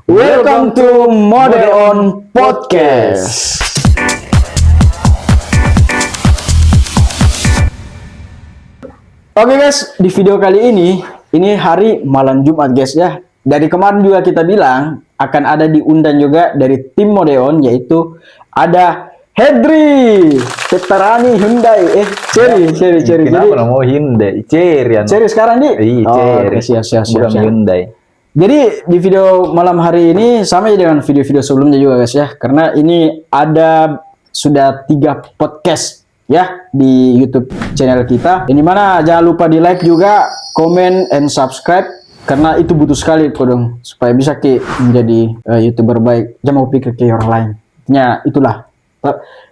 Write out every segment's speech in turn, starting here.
Welcome to Mode On Podcast. Oke guys, di video kali ini hari malam Jumat guys ya. Dari kemarin juga kita bilang akan ada diundang juga dari tim Mode On, yaitu ada Hedri, Petarani Hyundai, Cherry. Kenapa mau Hyundai? Cherry sekarang nih? Iya, Cherry. Siap. Bukan Hyundai. Jadi di video malam hari ini sama dengan video-video sebelumnya juga guys ya, karena ini ada sudah 3 podcast ya di YouTube channel kita. Ini mana jangan lupa di like juga, comment and subscribe karena itu butuh sekali kodong supaya bisa menjadi YouTuber baik. Jangan mau pikir ke orang lain. Intinya itulah.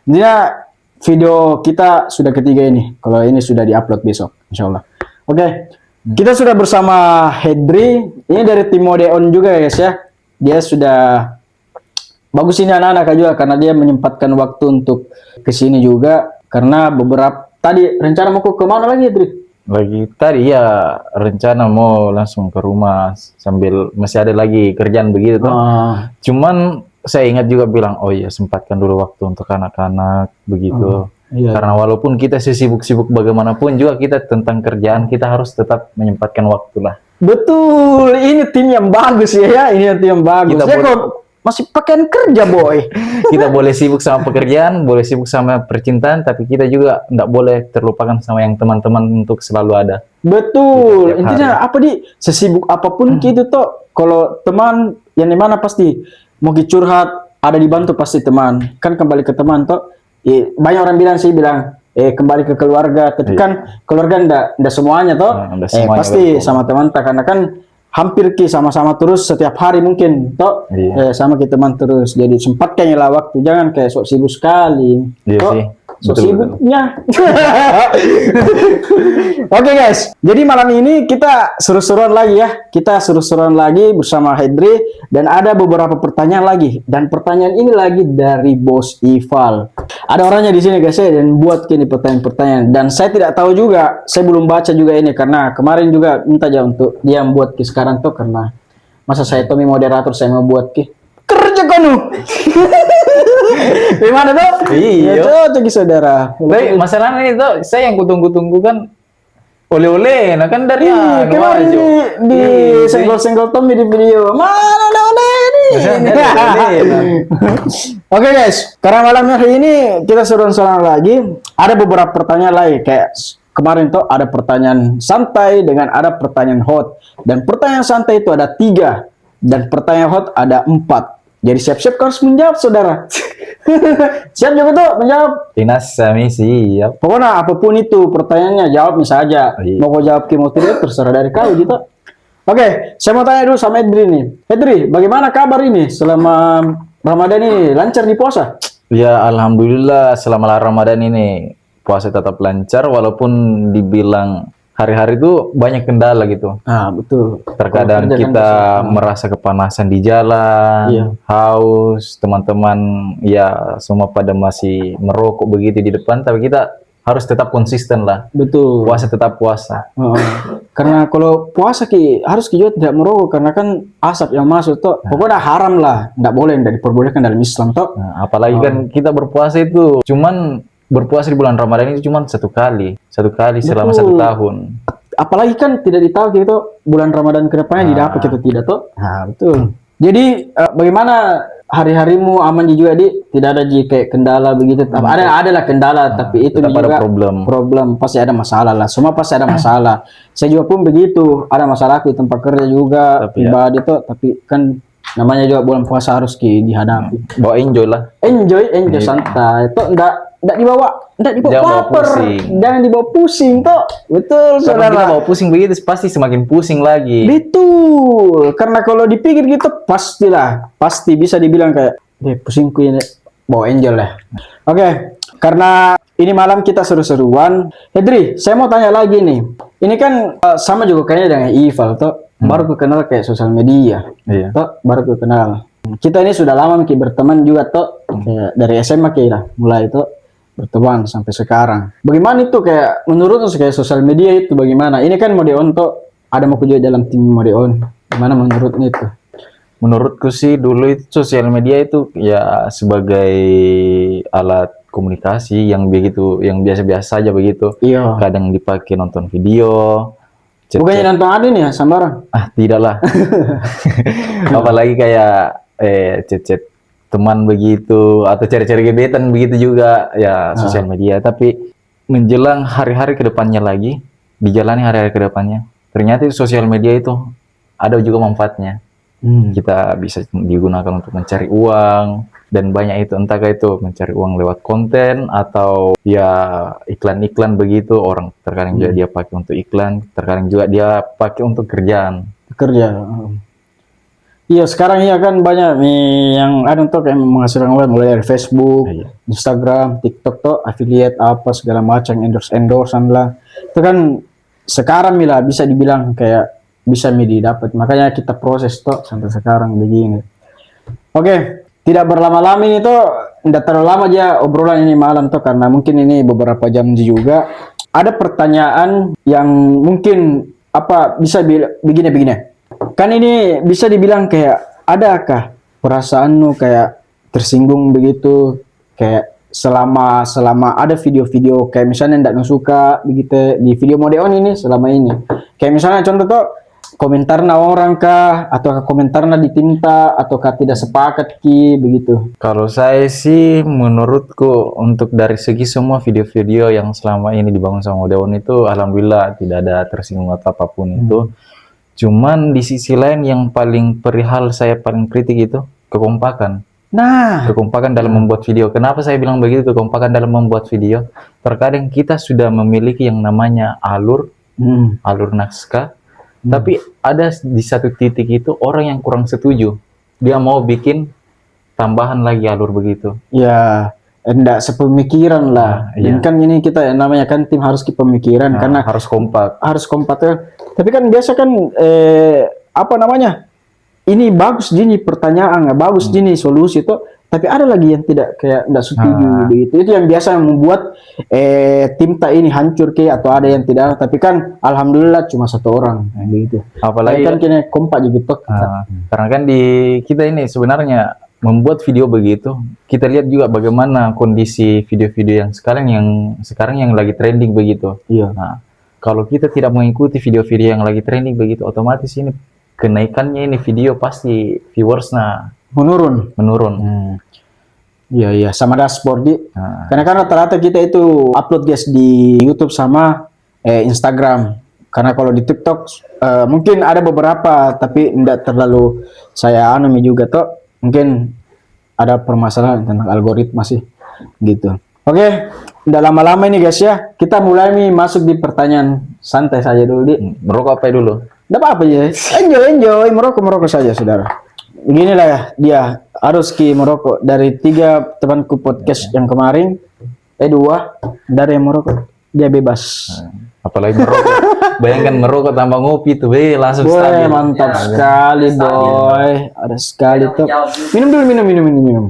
Intinya video kita sudah ketiga ini. Kalau ini sudah diupload besok, insyaallah. Oke. Kita sudah bersama Hedri, ini dari tim Mode On juga guys ya. Dia sudah bagus ini anak-anak juga karena dia menyempatkan waktu untuk kesini juga. Karena beberapa tadi rencana mau ke mana lagi Hedri? Lagi tadi ya rencana mau langsung ke rumah sambil masih ada lagi kerjaan begitu tuh. Cuman saya ingat juga bilang, oh iya sempatkan dulu waktu untuk anak-anak begitu. Iya. Karena walaupun kita sibuk-sibuk bagaimanapun juga kita tentang kerjaan kita harus tetap menyempatkan waktu lah. Betul, ini tim yang bagus ya, ini tim yang bagus. Kita masih pakaian kerja boy. Kita boleh sibuk sama pekerjaan, boleh sibuk sama percintaan, tapi kita juga tidak boleh terlupakan sama yang teman-teman untuk selalu ada. Betul, intinya apa sesibuk apapun gitu toh, kalau teman yang dimana pasti mau curhat ada dibantu pasti teman. Kan kembali ke teman toh. Banyak orang bilang kembali ke keluarga, tapi kan keluarga ndak semuanya toh. Pasti betul. Sama teman karena kan hampir sama-sama terus setiap hari mungkin toh. Sama kita teman terus. Jadi sempatkan lah waktu, jangan kayak sok sibuk sekali. Iya toh, sih. Sok sibuknya. Oke guys, jadi malam ini kita seru-seruan lagi ya. Kita seru-seruan lagi bersama Hedri dan ada beberapa pertanyaan lagi. Dan pertanyaan ini lagi dari Bos Ival. Ada orangnya di sini guys ya dan buat kini pertanyaan-pertanyaan. Dan saya tidak tahu juga, saya belum baca juga ini karena kemarin juga minta aja untuk dia buat sekarang tuh karena masa saya Tommy moderator saya mau buat kerja kanu. Gimana tuh? Iya. Cocok saudara. Tapi masalahnya itu saya yang kutunggu-tunggu kan oleh-oleh, nah kan dari kemarin di senggol-senggol Tommy di video. Mana ada oleh ini? Oke guys, karena malam hari ini kita seru-seruan lagi. Ada beberapa pertanyaan lagi kayak kemarin tuh ada pertanyaan santai dengan ada pertanyaan hot. Dan pertanyaan santai itu ada 3 dan pertanyaan hot ada 4. Jadi siap-siap harus menjawab saudara. Siap juga tuh menjawab. Dinas kami siap. Pokoknya apapun itu pertanyaannya jawab saja. Mau kau jawab mau tidak terserah dari kau gitu. Oke, saya mau tanya dulu sama Hedri nih. Hedri, bagaimana kabar ini selama Ramadan ini? Lancar di puasa? Ya alhamdulillah selama Ramadan ini puasa tetap lancar walaupun dibilang hari-hari itu banyak kendala gitu. Betul. Terkadang kita merasa kepanasan di jalan, haus, teman-teman ya semua pada masih merokok begitu di depan, tapi kita harus tetap konsisten lah. Betul. Puasa tetap puasa. Karena kalau puasa harus juga tidak merokok karena kan asap yang masuk tuh pokoknya haram lah, nggak boleh, nggak diperbolehkan dalam Islam toh. Apalagi kan kita berpuasa itu cuman berpuasa di bulan Ramadan itu cuma satu kali selama 1 tahun. Apalagi kan tidak ditahu gitu bulan Ramadan kedepannya tidak apa kita tidak tuh. Betul. Jadi bagaimana hari-harimu aman juga tidak ada kayak kendala begitu. Ada lah kendala tapi itu juga ada problem pasti ada masalah lah. Semua pasti ada masalah. Saya juga pun begitu, ada masalah di tempat kerja juga pribadi tuh, tapi kan namanya juga bulan puasa harus dihadapi. Bawa enjoy lah. Enjoy santai. Itu enggak dibawa baper. Jangan dibawa pusing toh. Betul saudara. Kalau kita bawa pusing begitu pasti semakin pusing lagi. Betul. Karena kalau dipikir gitu pasti bisa dibilang kayak pusingku ini, bawa enjoy lah. Oke, karena ini malam kita seru-seruan. Hedri, saya mau tanya lagi nih. Ini kan sama juga kayaknya dengan Ival toh. Baru ku kenal kayak sosial media. Toh, baru ku kenal. Kita ini sudah lama berteman juga toh. Dari SMA kayak mulai itu berteman sampai sekarang. Bagaimana itu kayak menurut kayak sosial media itu bagaimana? Ini kan Mode On tuh ada mau kerja dalam tim Mode On. Gimana menurut itu? Menurutku sih dulu itu sosial media itu ya sebagai alat komunikasi yang begitu, yang biasa-biasa aja begitu. Iya. Kadang dipakai nonton video, Bukannya chat-chat. nonton ada nih ya, sambaran. Ah, tidaklah. Apalagi kayak chat-chat teman begitu atau cari-cari gebetan begitu juga ya sosial media. Tapi menjelang hari-hari ke depannya lagi, dijalani hari-hari ke depannya, ternyata itu sosial media itu ada juga manfaatnya. Kita bisa digunakan untuk mencari uang dan banyak itu, entah itu mencari uang lewat konten atau ya iklan-iklan begitu, orang terkadang juga dia pakai untuk iklan, terkadang juga dia pakai untuk kerjaan. Kerja. Iya, sekarang iya kan banyak nih yang ada untuk yang menghasilkan uang mulai dari Facebook, Iya. Instagram, TikTok tuh affiliate apa segala macam endorse-endorsean lah. Itu kan sekarang Mila bisa dibilang kayak bisa MIDI dapat. Makanya kita proses tuh sampai sekarang begini. Oke, tidak berlama-lama ini tuh tidak terlalu lama aja obrolan ini malam tuh karena mungkin ini beberapa jam juga. Ada pertanyaan yang mungkin apa bisa begini-begini. Kan ini bisa dibilang kayak adakah perasaanmu kayak tersinggung begitu kayak selama ada video-video kayak misalnya ndak suka begitu di video Modeon ini selama ini. Kayak misalnya contoh tuh komentarna orang kah atau komentarna ditinta ataukah tidak sepakat ki begitu. Kalau saya sih menurutku untuk dari segi semua video-video yang selama ini dibangun sama Odeon itu alhamdulillah tidak ada tersinggung atau apapun itu. Cuman di sisi lain yang paling perihal saya paling kritik itu kekompakan. Nah, Kekompakan dalam membuat video. Kenapa saya bilang begitu kekompakan dalam membuat video? Terkadang kita sudah memiliki yang namanya alur naskah. Tapi ada di satu titik itu orang yang kurang setuju. Dia mau bikin tambahan lagi alur begitu. ya enggak sepemikiran lah. Nah, iya. Dan kan ini kita namanya kan tim harus kepemikiran Nah, karena harus kompak. harus kompak ya. Tapi kan biasa kan apa namanya? Ini bagus gini pertanyaan, bagus gini solusi itu, tapi ada lagi yang tidak kayak enggak setuju begitu. Itu yang biasa yang membuat tim tak ini hancur kayak atau ada yang tidak. Tapi kan alhamdulillah cuma satu orang begitu. Apalagi Tapi kan kini kompak gitu. karena kan di kita ini sebenarnya membuat video begitu, kita lihat juga bagaimana kondisi video-video yang sekarang yang lagi trending begitu. Iya. Nah, kalau kita tidak mengikuti video-video yang lagi trending begitu, otomatis ini kenaikannya ini video pasti viewersnya Menurun. Iya iya sama dashboard di. Karena kan rata-rata kita itu upload guys di YouTube sama Instagram. Karena kalau di TikTok mungkin ada beberapa tapi tidak terlalu saya anumi juga tuh. Mungkin ada permasalahan tentang algoritma sih gitu. Oke, udah lama-lama ini guys ya. Kita mulai nih masuk di pertanyaan santai saja dulu di. Merokok apa dulu? Tidak apa-apa ya. Enjoy, merokok saja saudara. Beginilah ya, dia harus merokok dari 3 temanku podcast yang kemarin, 2 dari yang merokok, dia bebas. Apalagi merokok. Bayangkan merokok tambah ngopi tuh, langsung stabil. Mantap sekali boy, ada sekali tuh. Minum dulu, minum.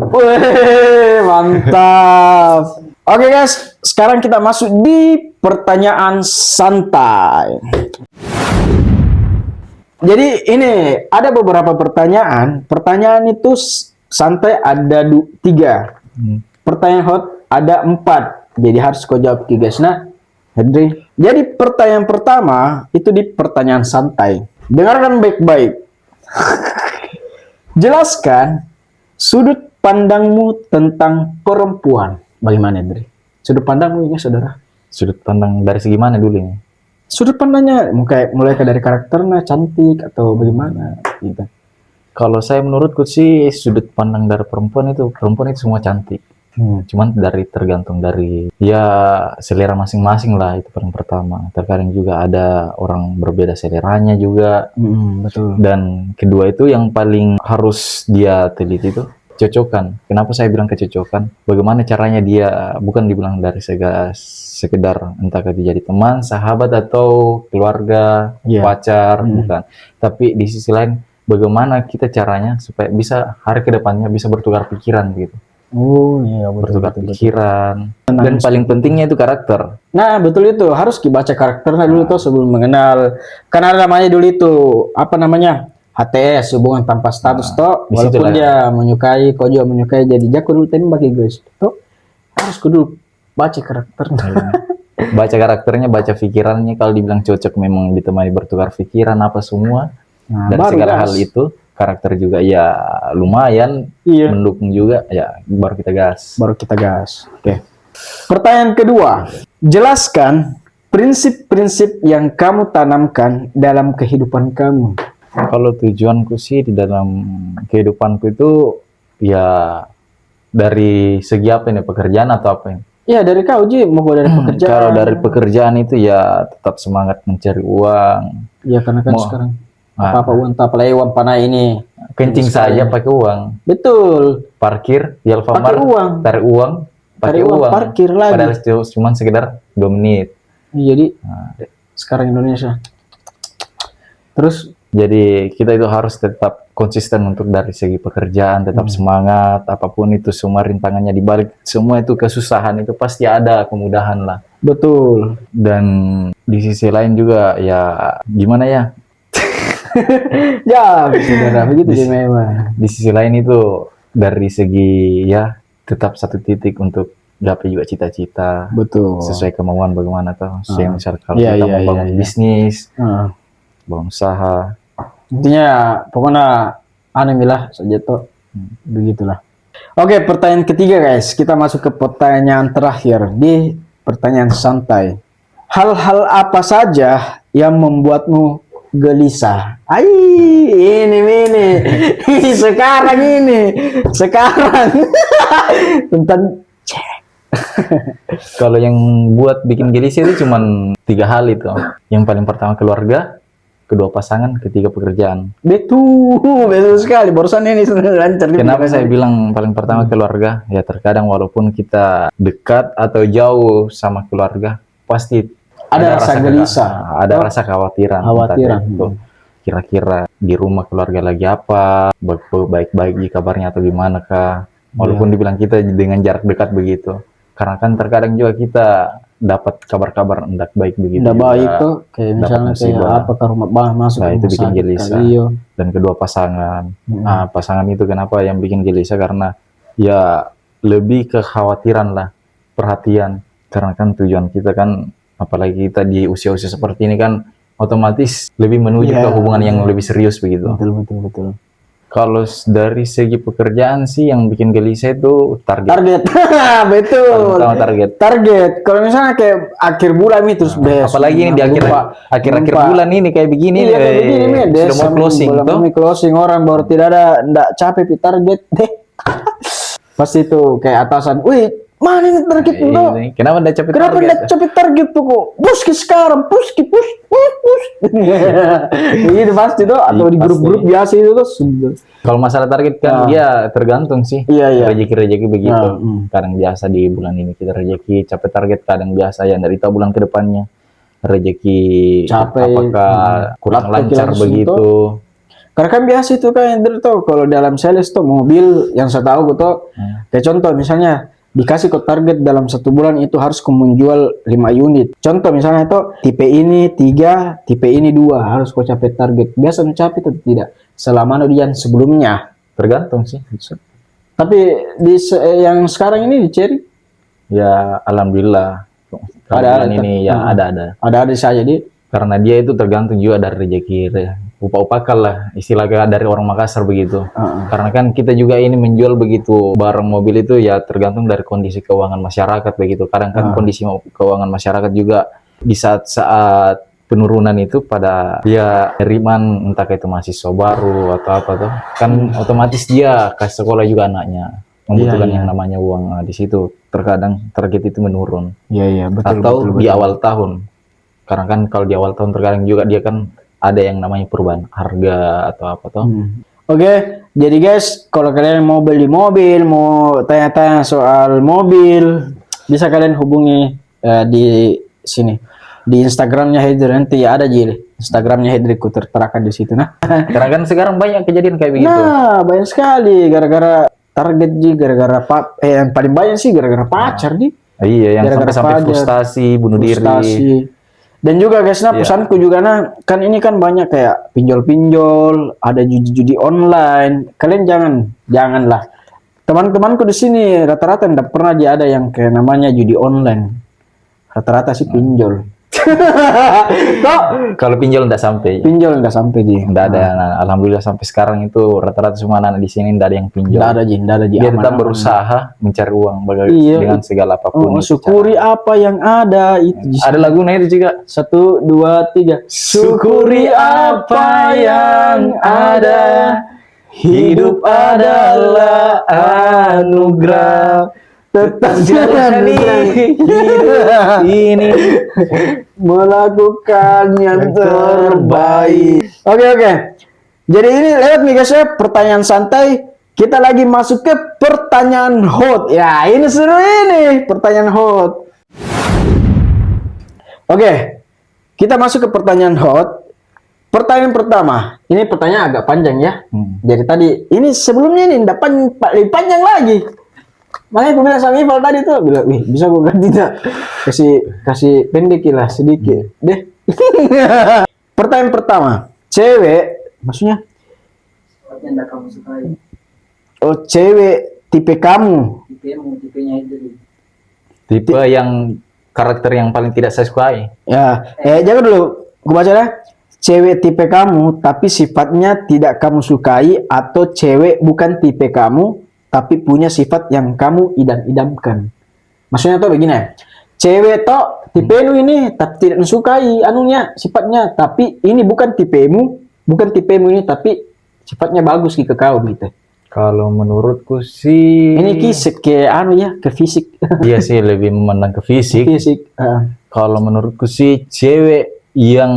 Wih, mantap. Oke guys, sekarang kita masuk di pertanyaan santai. Jadi ini ada beberapa pertanyaan. Pertanyaan itu santai ada 3. Pertanyaan hot ada 4. Jadi harus kau jawab guys. Nah, Henry. Jadi pertanyaan pertama itu di pertanyaan santai. Dengarkan baik-baik. Jelaskan sudut pandangmu tentang perempuan. Bagaimana, Henry? Sudut pandangmu ini, saudara? Sudut pandang dari segi mana dulu ini? Sudut pandangnya mulai dari karakternya cantik atau bagaimana gitu. Kalau saya menurutku sih sudut pandang dari perempuan itu semua cantik. Cuman tergantung dari ya selera masing-masing lah, itu paling pertama. Terkadang juga ada orang berbeda seleranya juga. Betul. Dan kedua itu yang paling harus dia teliti itu cocokan. Kenapa saya bilang kecocokan? Bagaimana caranya dia, bukan dibilang dari sekedar entah dia jadi teman, sahabat atau keluarga, pacar, bukan. Tapi di sisi lain bagaimana kita caranya supaya bisa hari ke depannya bisa bertukar pikiran gitu. Oh iya, betul, bertukar betul, betul. pikiran. Tenang. Dan paling pentingnya itu karakter. Nah, betul itu. Harus dibaca karakternya dulu tuh sebelum mengenal. Karena ada namanya dulu itu, apa namanya? HTS, hubungan tanpa status toh. di Walaupun situlah. dia menyukai, kau juga menyukai, jadi jago dulu tembak guys. Tuh, harus kudu baca karakternya. Baca karakternya, baca pikirannya. Kalau dibilang cocok memang ditemani bertukar pikiran apa semua. Nah, Dan baru segala gas. hal itu, karakter juga ya lumayan Iya. mendukung juga, ya baru kita gas. Baru kita gas. Oke. Pertanyaan kedua, jelaskan prinsip-prinsip yang kamu tanamkan dalam kehidupan kamu. Kalau tujuanku sih di dalam kehidupanku itu ya dari segi apa ini, pekerjaan atau apa ini? Ya dari kau Ji, mau dari pekerjaan. Kalau dari pekerjaan itu ya tetap semangat mencari uang. Ya karena kan Mau- sekarang Ah. apa-apa uang tak pelai uang panai ini. Kencing saja pakai uang. Betul. Parkir di Pakai Alfamart, uang. tarik uang, pakai Tarik uang, uang. parkir lagi. Padahal cuma sekedar 2 menit. Jadi Nah, sekarang Indonesia. Terus jadi kita itu harus tetap konsisten untuk dari segi pekerjaan, tetap semangat, apapun itu semua rintangannya di balik semua itu kesusahan itu pasti ada kemudahan lah. betul. Dan di sisi lain juga ya gimana ya? Ya, saudara begitu sih memang. Di sisi lain itu dari segi ya tetap satu titik untuk gapai juga cita-cita Betul. sesuai kemauan bagaimana tuh. Sesuai misal kalau Iya, kita iya, mau iya, bangun iya. bisnis, Heeh. bangun usaha. Intinya pokoknya aneh milah saja tuh. Begitulah. Oke, pertanyaan ketiga guys. Kita masuk ke pertanyaan terakhir di pertanyaan santai. Hal-hal apa saja yang membuatmu gelisah? Ai, ini. Sekarang ini. Sekarang. Tentang Kalau yang buat bikin gelisah itu cuman 3 hal itu. Yang paling pertama keluarga, kedua pasangan, ketiga pekerjaan. betul sekali. Barusan ini lancar. Kenapa saya bilang paling pertama keluarga? Ya terkadang walaupun kita dekat atau jauh sama keluarga, pasti Ada rasa gelisah. ada rasa kekhawatiran. Khawatiran. Entah itu kira-kira di rumah keluarga lagi apa, baik-baik kabarnya atau gimana kah? Walaupun dibilang kita dengan jarak dekat begitu. Karena kan terkadang juga kita dapat kabar-kabar tidak baik begitu. Udah juga. baik tuh. Kayak Dapat misalnya kayak musibah. apa ke rumah masuk Nah, ke itu rumah bikin sakit gelisah. kali, iya. Dan kedua pasangan. Mm-mm. Nah, pasangan itu kenapa yang bikin gelisah? Karena ya lebih kekhawatiran lah, perhatian. Karena kan tujuan kita kan, apalagi kita di usia-usia seperti ini kan, otomatis lebih menuju Iya. ke hubungan yang lebih serius begitu. Betul. Kalau dari segi pekerjaan sih yang bikin gelisah itu target. Target. Paling Betul. pertama target. Target. Kalau misalnya kayak akhir bulan nih terus besok. Apalagi ini di akhir-akhir lupa. bulan ini kayak begini Iya, kayak begini nih. sudah mau closing belum tuh. mau closing, orang baru tidak capek pi target deh. Pasti itu kayak atasan, "Wih, mana ini target itu?" Kenapa enggak capek Kenapa target? enggak capek target tuh kok? Push sekarang, push. Gitu pasti tuh, atau di Pasti. grup-grup biasa itu tuh. Kalau masalah target kan dia tergantung sih. Iya. Rezeki begitu. Nah, Kadang biasa di bulan ini kita rezeki capai target, kadang biasa yang dari tahu bulan ke depannya rezeki Capek. apakah kurang Laptop lancar langsung begitu. Karena kan biasa itu kan yang tahu kalau dalam sales tuh mobil yang saya tahu gitu. Kayak contoh misalnya dikasih ke target dalam 1 bulan itu harus kau menjual 5 unit. Contoh misalnya itu tipe ini 3, tipe ini 2 harus kau capai target. Biasa mencapai atau tidak selama ujian sebelumnya. Tergantung sih. Tapi yang sekarang ini di Cherry Ya alhamdulillah. Kalau Ada, bulan ini ya ada. ada saja di Karena dia itu tergantung juga dari rezeki upah-upahkan lah istilahnya dari orang Makassar begitu. Karena kan kita juga ini menjual begitu barang mobil itu ya tergantung dari kondisi keuangan masyarakat begitu. Kadang kan kondisi keuangan masyarakat juga di saat penurunan itu pada dia neriman entah itu mahasiswa baru atau apa tuh kan otomatis dia kasih sekolah juga anaknya membutuhkan yang namanya uang. Nah, di situ terkadang target itu menurun. Iya, betul. Atau di awal tahun. Karena kan kalau di awal tahun terkadang juga dia kan ada yang namanya perubahan harga atau apa tuh. Oke, jadi guys, kalau kalian mau beli mobil, mau tanya-tanya soal mobil, bisa kalian hubungi di sini. Di Instagramnya Hedri nanti ada jadi Instagramnya Hedri ku terterakan di situ. Nah, Karena kan sekarang banyak kejadian kayak begitu. nah banyak sekali gara-gara target Ji gara-gara yang paling banyak sih gara-gara pacar Ji. Iya, yang Gara-gara sampai pajak, frustasi, bunuh diri. frustasi. Dan juga guys, nah Iya. pesanku juga nah, kan ini kan banyak kayak pinjol-pinjol, ada judi-judi online. Kalian janganlah. Teman-temanku di sini rata-rata tidak pernah dia ada yang kayak namanya judi online. Rata-rata sih pinjol. Kok Kalau pinjol enggak sampai. pinjol nggak sampai Ji? Enggak ada. Nah, alhamdulillah sampai sekarang itu rata-rata semua anak di sini enggak ada yang pinjol. Nggak ada Ji, nggak ada Ji. Dia Aman, tetap aman. berusaha mencari uang Iya. dengan segala apapun. Oh, itu syukuri apa yang ada itu. Ji. cara. Ada lagunya itu juga. 1, 2, 3. Syukuri apa yang ada, hidup adalah anugerah. Tetap jalani hidup ini, melakukan yang terbaik. Oke. Jadi ini lewat nih guys ya, pertanyaan santai. Kita lagi masuk ke pertanyaan hot. Ya, ini seru ini, pertanyaan hot. Oke. Kita masuk ke pertanyaan hot. Pertanyaan pertama. Ini pertanyaan agak panjang ya. Jadi tadi ini sebelumnya ini enggak lebih panjang lagi. Makanya aku bilang sama Ival tadi tuh, bilang, wih bisa gue ganti tak? Kasih pendek lah sedikit, deh. Pertanyaan pertama, cewek, maksudnya? Yang tidak kamu sukai. Oh cewek tipe kamu? Tipenya itu. tipe yang karakter yang paling tidak saya sukai. Ya, jangan dulu, gue baca dah. Cewek tipe kamu, tapi sifatnya tidak kamu sukai, atau cewek bukan tipe kamu, tapi punya sifat yang kamu idam-idamkan. Maksudnya tuh begini, cewek toh tipemu ini tapi tidak mensukai anunya sifatnya, tapi ini bukan tipemu ini tapi sifatnya bagus ke kau gitu. Kalau menurutku sih Ini kisik ke anu ya, ke fisik. iya sih lebih memandang ke fisik. Fisik. Kalau menurutku sih cewek yang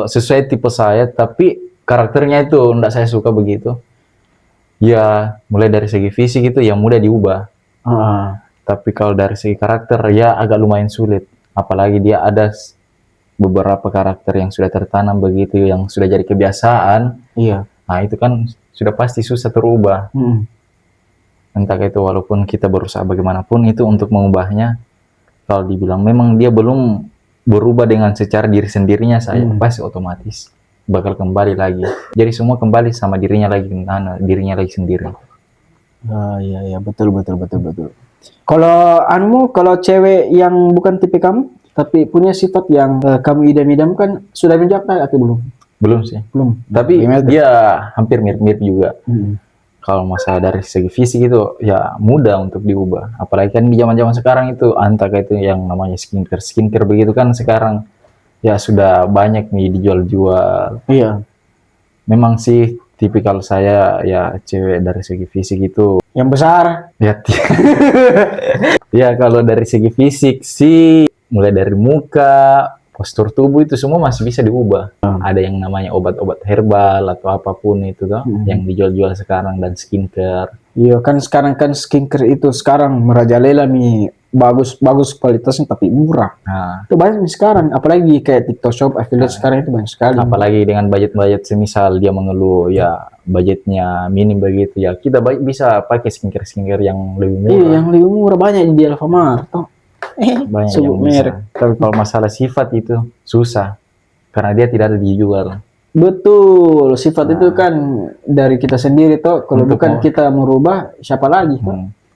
sesuai tipe saya tapi karakternya itu enggak saya suka begitu. Ya, mulai dari segi fisik itu ya mudah diubah. Tapi kalau dari segi karakter ya agak lumayan sulit. Apalagi dia ada beberapa karakter yang sudah tertanam begitu, yang sudah jadi kebiasaan. Iya. Nah, itu kan sudah pasti susah terubah. Entah itu walaupun kita berusaha bagaimanapun itu untuk mengubahnya. Kalau dibilang memang dia belum berubah dengan secara diri sendirinya, saya pasti otomatis bakal kembali lagi. Jadi semua kembali sama dirinya lagi sendiri. Iya, betul. Kalau cewek yang bukan tipe kamu, tapi punya sifat yang kamu idam-idamkan, sudah mencapai atau belum? Belum sih. Belum. Tapi Gimana tuh? dia hampir mirip-mirip juga. Kalau masalah dari segi fisik itu ya mudah untuk diubah. Apalagi kan di zaman-zaman sekarang itu entah itu yang namanya skincare begitu kan sekarang ya sudah banyak nih dijual-jual. Iya. Memang sih tipikal saya ya cewek dari segi fisik itu Yang besar. ya ya kalau dari segi fisik sih mulai dari muka, postur tubuh itu semua masih bisa diubah. Ada yang namanya obat-obat herbal atau apapun itu tuh yang dijual-jual sekarang dan skincare. Iya kan sekarang kan skincare itu sekarang merajalela nih, bagus kualitasnya tapi murah. Nah, Itu banyak nih sekarang, apalagi kayak TikTok Shop affiliate sekarang itu banyak sekali. apalagi dengan budget-budget semisal dia mengeluh ya budgetnya minim begitu ya kita bisa pakai skincare yang lebih murah. Iya, yang lebih murah banyak di Alfamart. Toh. Banyak sebut yang bisa. merek. Tapi kalau masalah sifat itu susah karena dia tidak ada dijual. Betul, sifat itu kan dari kita sendiri toh. Kalau Untuk bukan kita merubah, siapa lagi?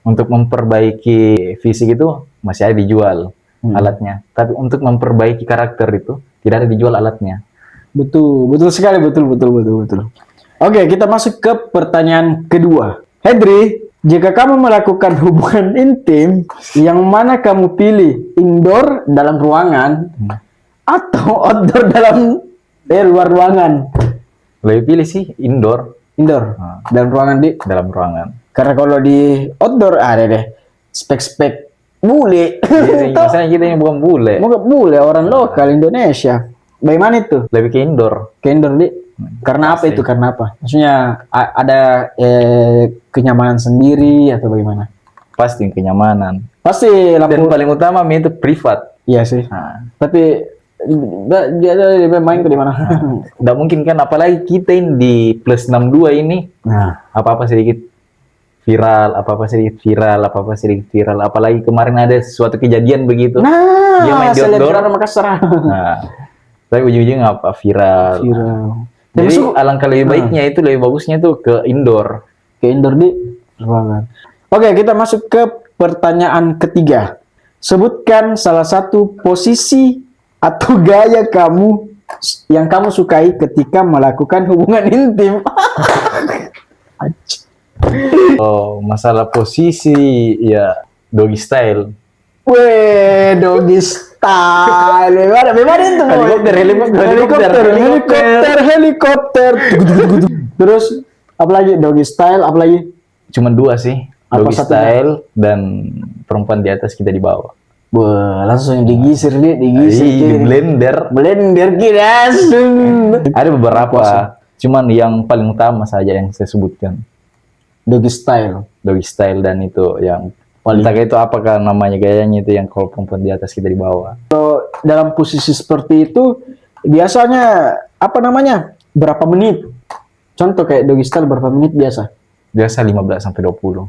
Untuk memperbaiki fisik itu masih ada dijual alatnya. Tapi untuk memperbaiki karakter itu tidak ada dijual alatnya. Betul sekali, betul. Oke, kita masuk ke pertanyaan kedua. Hedri, jika kamu melakukan hubungan intim, yang mana kamu pilih? Indoor dalam ruangan atau outdoor luar ruangan? Lebih pilih sih indoor Indoor dalam ruangan dalam ruangan. karena kalau di outdoor ada deh spek bule. Jadi, misalnya kita yang bukan bule, Mau bule orang lokal Indonesia. Bagaimana itu? lebih ke indoor. Ke indoor karena apa itu? Karena apa? Maksudnya ada kenyamanan sendiri atau bagaimana? Pasti kenyamanan. Pasti Dan lampu. paling utama itu privat. Iya sih. Nah, Tapi dia main ke di mana? nggak mungkin kan apalagi kita ini di plus 62 ini Nah, apa-apa sedikit viral, apa-apa sedikit viral, apa-apa sedikit viral. Apalagi kemarin ada suatu kejadian begitu. Dia main di outdoor. selebgram Makassar. Nah, tapi ujung-ujungnya apa? Viral. Viral. Jadi Termasuk- alangkah lebih baiknya itu lebih bagusnya itu ke indoor. ke indoor di ruangan. Oke, kita masuk ke pertanyaan ketiga. Sebutkan salah satu posisi atau gaya kamu yang kamu sukai ketika melakukan hubungan intim. Oh, masalah posisi ya doggy style. Weh, doggy style. Bagaimana itu? Boy? Helikopter. Terus apalagi doggy style, apalagi Cuma dua sih, Apa doggy satunya? style dan perempuan di atas kita di bawah. wah, langsung digisir nih, digisir. Di Blender gitu langsung. Ada beberapa, cuman yang paling utama saja yang saya sebutkan. Doggy style. Doggy style dan itu yang entah itu apakah namanya gayanya itu yang kalau perempuan di atas kita di bawah. Dalam posisi seperti itu biasanya apa namanya? Berapa menit? Contoh kayak doggy style berapa menit biasa? Biasa 15 sampai 20.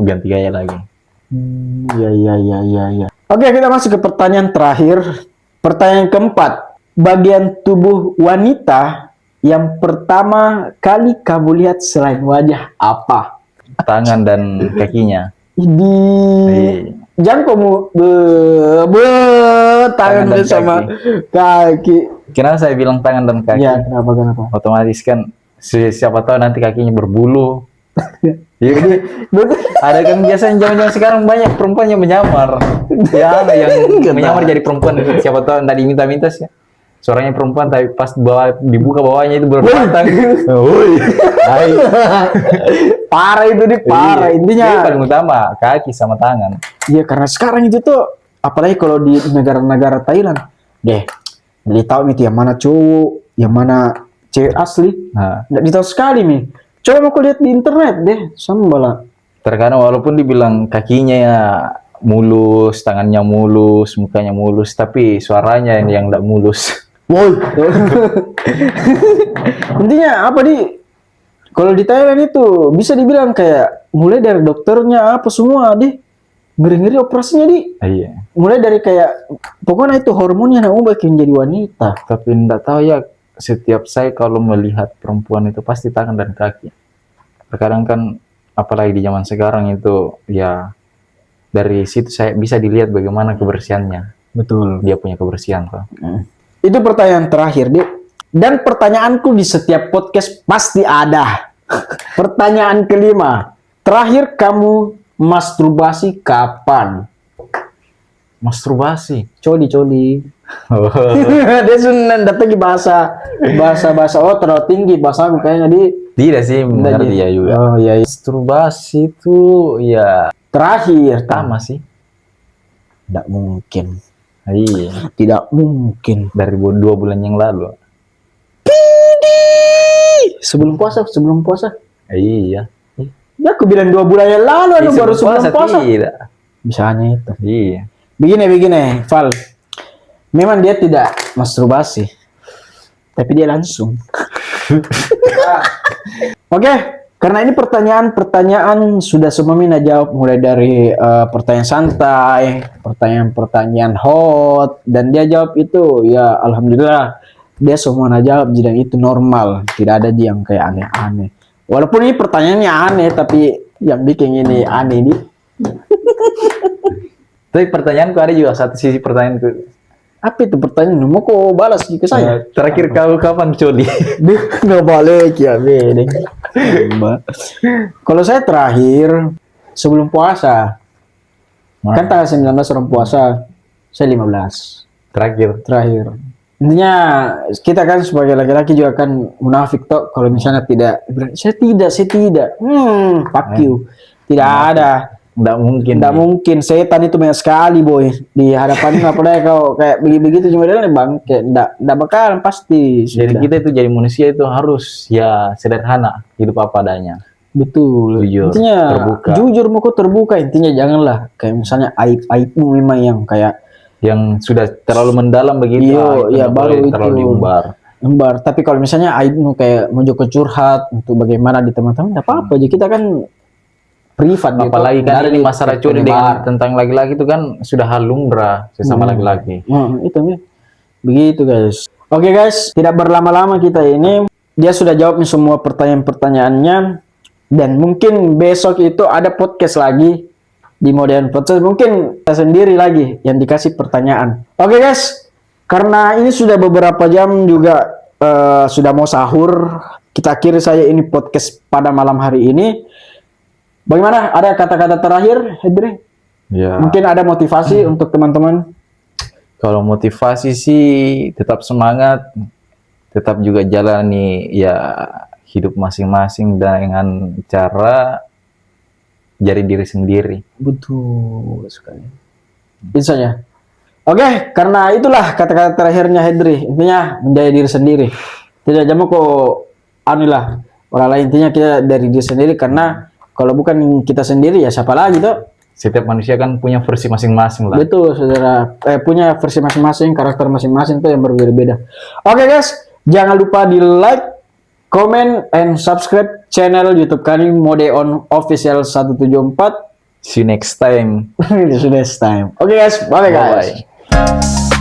Ganti gaya lagi. Iya. Oke, kita masuk ke pertanyaan terakhir. Pertanyaan keempat. Bagian tubuh wanita yang pertama kali kamu lihat selain wajah apa? Tangan dan kakinya. Di jangan kamu tangan dan sama kaki. Kenapa saya bilang tangan dan kaki? Ya, kenapa? Otomatis kan siapa tahu nanti kakinya berbulu. Jadi ada kan biasanya zaman-zaman sekarang banyak perempuan yang menyamar. Ya, ada yang menyamar jadi perempuan. Siapa tahu tadi minta-minta sih. Suaranya perempuan tapi pas dibuka bawahnya itu berbatang. Woi. Hai. Parah itu nih, parah. Iya. Intinya Jadi paling utama kaki sama tangan. iya, karena sekarang itu tuh apalagi kalau di negara-negara Thailand, deh, jadi tahu nih yang mana cowok, yang mana cewek asli. Nah, Nggak ditahu sekali nih. Coba aku lihat di internet deh, sambala. terkadang walaupun dibilang kakinya ya mulus, tangannya mulus, mukanya mulus, tapi suaranya yang enggak mulus. Woi. Intinya apa di? Kalau di Thailand itu bisa dibilang kayak mulai dari dokternya apa semua deh. Ngeri-ngeri operasinya di. Iya. Mulai dari kayak pokoknya itu hormonnya yang bikin jadi wanita. Tapi enggak tahu ya, setiap saya kalau melihat perempuan itu pasti tangan dan kaki. Terkadang kan apalagi di zaman sekarang itu ya dari situ saya bisa dilihat bagaimana kebersihannya. Betul. Dia punya kebersihan kok. Itu pertanyaan terakhir, Dik. Dan pertanyaanku di setiap podcast pasti ada. Pertanyaan kelima. Terakhir kamu masturbasi kapan? Masturbasi. Coli. Dia sudah datang bahasa oh terlalu tinggi bahasa aku kayaknya di Tidak sih, mengerti ya juga. Oh iya. Masturbasi itu ya Terakhir pertama sih. tidak mungkin. Iya. Tidak mungkin. Dari 2 bulan yang lalu. Sebelum puasa. Iya. Ya aku bilang 2 bulan yang lalu anu baru sebelum puasa. Tidak. Bisanya itu. Iya. Begini, Val. Memang dia tidak masturbasi. Tapi dia langsung. Oke, karena ini pertanyaan sudah semua Mina jawab mulai dari pertanyaan santai, pertanyaan hot, dan dia jawab itu ya alhamdulillah dia semua jawab dan itu normal, tidak ada yang kayak aneh-aneh. Walaupun ini pertanyaannya aneh, tapi yang bikin ini aneh nih. Tapi pertanyaanku ada juga satu sisi pertanyaanku. Apa itu pertanyaan? Mau kau balas ke saya? Terakhir kau kapan coli? Nggak balik ya, beda. Kalau saya terakhir sebelum puasa, kan tanggal 19 orang puasa, saya 15 Terakhir. Intinya kita kan sebagai laki-laki juga kan munafik toh kalau misalnya tidak, saya tidak, fuck you, tidak ada. Nggak mungkin, setan itu banyak sekali boy di hadapan apalagi kau kayak begitu cuma dia bang kayak nggak bakalan pasti. Jadi kita itu jadi manusia itu harus ya sederhana, hidup apa adanya. Betul. Jujur, intinya terbuka. jujur mau kau terbuka, intinya janganlah kayak misalnya aibmu memang yang kayak Yang sudah terlalu mendalam begitu. Iya, baru itu terlalu diumbar. Tapi kalau misalnya aibmu kayak mau curhat untuk bagaimana di teman-teman, nggak apa-apa aja kita kan privat gitu. Apalagi kan Dari ini masalah curi penyebar. tentang laki-laki itu kan sudah hal lumrah sesama laki-laki. Itu nih. Begitu guys. Oke guys, tidak berlama-lama kita ini. Dia sudah jawab nih semua pertanyaan-pertanyaannya. Dan mungkin besok itu ada podcast lagi di Modern Podcast. Mungkin saya sendiri lagi yang dikasih pertanyaan. Oke guys, karena ini sudah beberapa jam juga sudah mau sahur. Kita akhiri saya ini podcast pada malam hari ini. Bagaimana? Ada kata-kata terakhir, Hedri? Ya. Mungkin ada motivasi untuk teman-teman. Kalau motivasi sih tetap semangat, tetap juga jalani ya hidup masing-masing dengan cara jadi diri sendiri. Betul sekali. Itu saja. Oke, karena itulah kata-kata terakhirnya Hedri. Intinya menjadi diri sendiri. Tidak jamu kok anilah. Orang lain intinya kita dari diri sendiri karena kalau bukan kita sendiri ya siapa lagi tuh? Setiap manusia kan punya versi masing-masing lah. Betul, saudara. Punya versi masing-masing, karakter masing-masing tuh yang berbeda-beda. Oke guys, jangan lupa di like, comment, and subscribe channel YouTube kami Mode On Official 174. See you next time. See you next time. Oke guys, bye guys. Bye-bye.